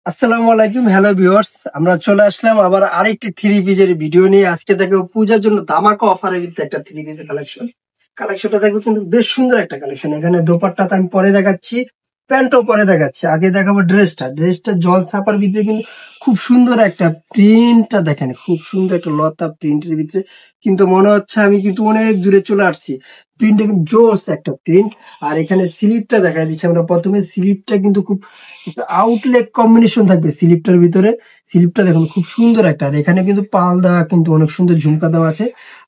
আসসালামু আলাইকুম, hello viewers. আমরা চলে আসলাম আবার আরেকটি থ্রি পিসের ভিডিও নিয়ে। আজকে দেখো পূজার জন্য ধামাকা অফারে কিন্তু একটা থ্রি পিসের কালেকশনটা দেখবো, কিন্তু বেশ সুন্দর একটা কালেকশন। এখানে দোপাট্টাটা আমি পরে দেখাচ্ছি, প্যান্টও পরে দেখাচ্ছি। আগে দেখাবো ড্রেসটা জল ছাপার ভিতরে কিন্তু খুব সুন্দর একটা প্রিন্টটা দেখেন, খুব সুন্দর একটা লতা প্রিন্টের ভিতরে কিন্তু মনে হচ্ছে আমি কিন্তু অনেক দূরে চলে আসছি। প্রিন্টটা কিন্তু জোস একটা প্রিন্ট। আর এখানে স্লিপটা দেখা দিচ্ছে, আমরা প্রথমে স্লিপটা কিন্তু খুব আউটলেট কম্বিনেশন থাকবে স্লিপটার ভিতরে। স্লিপটা দেখুন খুব সুন্দর একটা, আর এখানে কিন্তু পাল দেওয়া, কিন্তু অনেক সুন্দর ঝুমকা দেওয়া আছে।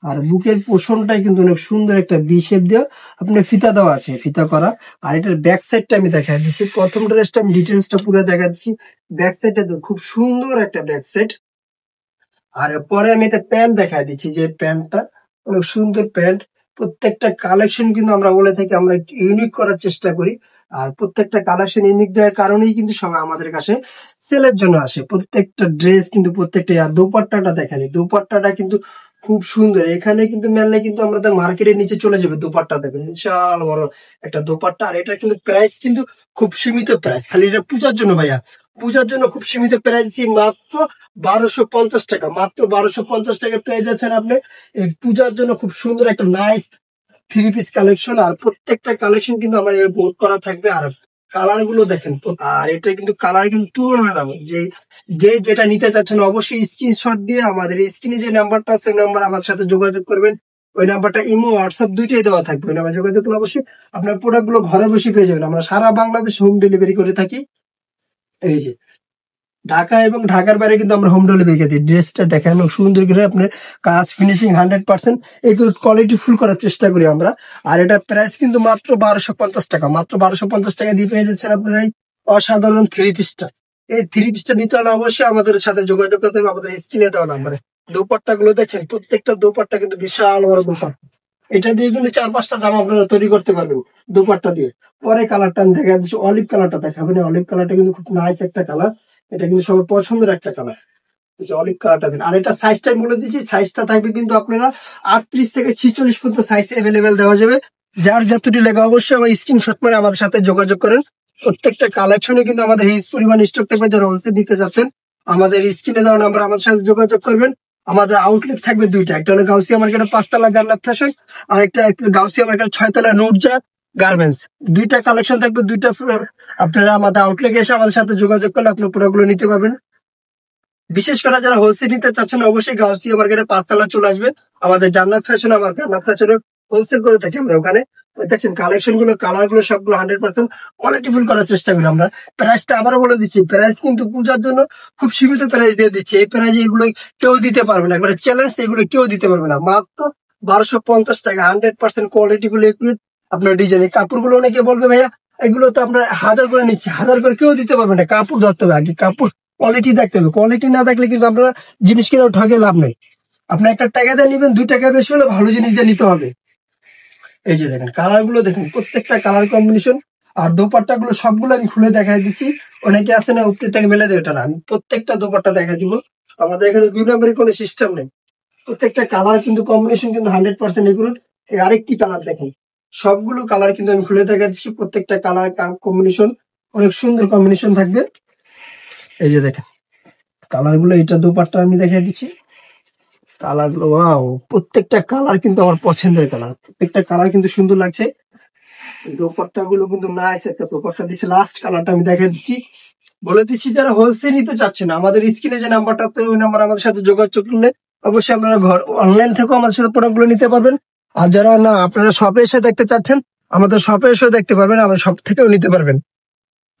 আর বুকের পোষণটাই কিন্তু অনেক সুন্দর একটা বি শেপ দেওয়া, আপনার ফিতা দেওয়া আছে, ফিতা করা। আর এটার ব্যাক সাইডটা আমি দেখা দিচ্ছি, প্রথম ড্রেসটা আমি ডিটেলসটা পুরো দেখা দিচ্ছি। ব্যাক সাইডটা খুব সুন্দর একটা ব্যাক সাইড। আর পরে আমি একটা প্যান্ট দেখা দিচ্ছি, যে প্যান্টটা অনেক সুন্দর প্যান্ট। প্রত্যেকটা কালেকশন কিন্তু আমরা বলে থাকি আমরা একটু ইউনিক করার চেষ্টা করি। আর প্রত্যেকটা কালেকশন ইউনিক দেওয়ার কারণেই কিন্তু সবাই আমাদের কাছে সেলের জন্য আসে। প্রত্যেকটা ড্রেস কিন্তু প্রত্যেকটা, আর দোপাট্টাটা দেখা যায়, দোপাট্টাটা কিন্তু খুব সুন্দর। এখানে কিন্তু মেললে কিন্তু আমরা মার্কেটের নিচে চলে যাবে। দোপাট্টা দেখবেন বিশাল বড় একটা দোপাট্টা। আর এটা কিন্তু প্রাইস কিন্তু খুব সীমিত প্রাইস, খালি এটা পূজার জন্য ভাইয়া, পূজার জন্য খুব সীমিত প্রাইস দিয়ে মাত্র 1250 টাকা, মাত্র 1250 টাকা পেয়ে যাচ্ছেন আপনি এই পূজার জন্য খুব সুন্দর একটা নাইস থ্রি পিস কালেকশন। আর প্রত্যেকটা কালেকশন কিন্তু আমার বোর্ড করা থাকবে। আর কালার গুলো দেখেন, আর এটা কিন্তু কালার কিন্তু তুলনা না, যে যে যেটা নিতে চাচ্ছেন অবশ্যই স্ক্রিনশট দিয়ে আমাদের স্ক্রিনে যে নাম্বারটা আছে ওই নাম্বার আমার সাথে যোগাযোগ করবেন। ওই নাম্বারটা ইমো হোয়াটসঅ্যাপ দুইটাই দেওয়া থাকবে। ওই নাম্বার যোগাযোগ করলে অবশ্যই আপনার প্রোডাক্ট গুলো ঘরে বসে পেয়ে যাবেন। আমরা সারা বাংলাদেশ হোম ডেলিভারি করে থাকি। এই যে ঢাকা এবং ঢাকার বাইরে কিন্তু আমরা হোম ডেলিভারি দিই। ড্রেসটা দেখানো সুন্দর করে আপনার কাজ ফিনিশিং 100% এগুলো কোয়ালিটি ফুল করার চেষ্টা করি আমরা। আর এটার প্রাইস কিন্তু মাত্র 1250 টাকা, মাত্র 1250 টাকা দিয়ে পেয়ে যাচ্ছেন আপনারা এই অসাধারণ থ্রি পিসটা। এই থ্রি পিসটা নিতে হলে অবশ্যই আমাদের সাথে যোগাযোগ করতে হবে আমাদের স্ক্রিনে দেওয়া নাম্বারে। দোপাট্টা গুলো দেখছেন, প্রত্যেকটা দোপাট্টা কিন্তু বিশাল বড় দোপাট্টা। এটা দিয়ে কিন্তু 4-5টা জামা আপনারা তৈরি করতে পারবেন দোপাট্টা দিয়ে। পরে কালারটা আমি দেখা যাচ্ছে অলিভ কালারটা দেখাবেন। অলিভ কালারটা কিন্তু খুব নাইস একটা কালার, এটা কিন্তু সবার পছন্দের একটা কালার। অলিভ কালারটা দিন। আর এটা সাইজটা আমি বলে দিচ্ছি, সাইজটা থাকবে কিন্তু আপনারা 38 থেকে 46 পর্যন্ত সাইজ অ্যাভেলেবেল দেওয়া যাবে। যার যতটি লেগে অবশ্যই আমার স্ক্রিনশট করে আমাদের সাথে যোগাযোগ করেন। প্রত্যেকটা কালেকশনে কিন্তু আমাদের হিউজ পরিমাণ স্টক থাকবে। যারা হোলসেল দিতে যাচ্ছেন আমাদের স্ক্রিনে দেওয়া নাম্বার আমাদের সাথে যোগাযোগ করবেন। আমাদের আউটলেট থাকবে দুইটা, একটা হলো গাউসিয়া মার্কেটে 5 তলা গার্মেন্টস ফ্যাশন, আর একটা গাউসিয়া মার্কেট 6 তলা নুরজা গার্মেন্টস। দুইটা কালেকশন থাকবে, দুইটা ফ্লোর। আপনারা আমাদের আউটলেটে এসে আমাদের সাথে যোগাযোগ করলে আপনার প্রোডাক্টগুলো নিতে পারবেন। বিশেষ করে যারা হোলসেল নিতে চাচ্ছেন অবশ্যই গাউসিয়া মার্কেটে 5 তলা চলে আসবে। আমাদের জান্নাত ফ্যাশন, আমার জান্নাত ফ্যাশনের হোলসেল করে থাকি আমরা ওখানে। দেখছেন কালেকশন গুলো, কালার গুলো সবগুলো 100% কোয়ালিটি ফুল করার চেষ্টা করি আমরা। প্রাইসটা আবারও বলে দিচ্ছি, প্রাইস কিন্তু পূজার জন্য খুব সীমিত প্রাইস দিয়ে দিচ্ছি। এই প্রাইস এগুলো কেউ দিতে পারবে না, একবারে চ্যালেঞ্জ, এগুলো কেউ দিতে পারবে না। মাত্র 1250 টাকা, 100% কোয়ালিটি গুলো একুরেট। আপনার ডিজাইনের কাপড়গুলো অনেকে বলবে ভাইয়া এগুলো তো আমরা 1000 করে নিচ্ছি, 1000 করে কেউ দিতে পারবে না। কাপড় ধরতে হবে আগে, কাপড় কোয়ালিটি দেখতে হবে। কোয়ালিটি না দেখলে কিন্তু আমরা জিনিস কিনে ঠকে লাভ নেই। আপনি একটা টাকা দিয়ে নিবেন, 2 টাকা বেশি হলে ভালো জিনিস দিয়ে নিতে হবে। এই যে দেখেন কালার গুলো দেখেন, প্রত্যেকটা কালার কম্বিনেশন। আর দোপাট্টা গুলো সবগুলো আমি খুলে দেখাই দিচ্ছি। অনেকে আছে না উপরে থেকে মেলে দেয়, ওটা না, আমি প্রত্যেকটা দোপাট্টা দেখা দিব। আমাদের এখানে 2 নম্বরের কোনো সিস্টেম নেই। প্রত্যেকটা কালার কিন্তু কম্বিনেশন কিন্তু 100% এগুলো। আরেকটি কালার দেখেন, সবগুলো কালার কিন্তু আমি খুলে দেখা দিচ্ছি। প্রত্যেকটা কালার কম্বিনেশন অনেক সুন্দর কম্বিনেশন থাকবে। এই যে দেখেন কালার গুলো, এটা দোপাট্টা আমি দেখাই দিচ্ছি। কালার গুলো ওয়াও, প্রত্যেকটা কালার কিন্তু আমার পছন্দের কালার, প্রত্যেকটা কালার কিন্তু সুন্দর লাগছে। দোপাট্টা গুলো কিন্তু নাইস একটা দোপাট্টা দিচ্ছে। লাস্ট কালারটা আমি দেখাই দিচ্ছি, বলে দিচ্ছি যারা হোলসেল নিতে চাচ্ছেন আমাদের স্ক্রিনে যে নাম্বারটা আছে ওই নাম্বার আমাদের সাথে যোগাযোগ করলে অবশ্যই আপনারা ঘর অনলাইন থেকেও আমাদের সাথে প্রোডাক্ট গুলো নিতে পারবেন। আর যারা না আপনারা শপে এসে দেখতে চাচ্ছেন আমাদের শপে এসেও দেখতে পারবেন, আমাদের শপ থেকেও নিতে পারবেন।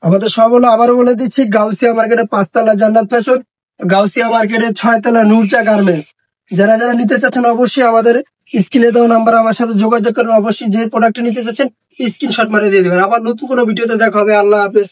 আমাদের সব হলো, আবারও বলে দিচ্ছি, গাউসিয়া মার্কেটে 5 তলা জান্নাত ফ্যাশন, গাউসিয়া মার্কেটে 6 তলা নুরজা গার্মেন্টস। যারা যারা নিতে চাচ্ছেন অবশ্যই আমাদের স্ক্রিনে দেওয়া নাম্বার আমার সাথে যোগাযোগ করবেন। অবশ্যই যে প্রোডাক্ট নিতে চাচ্ছেন স্ক্রিনশট মারে দিয়ে দেবেন। আবার নতুন কোনো ভিডিওতে দেখা হবে। আল্লাহ হাফেজ।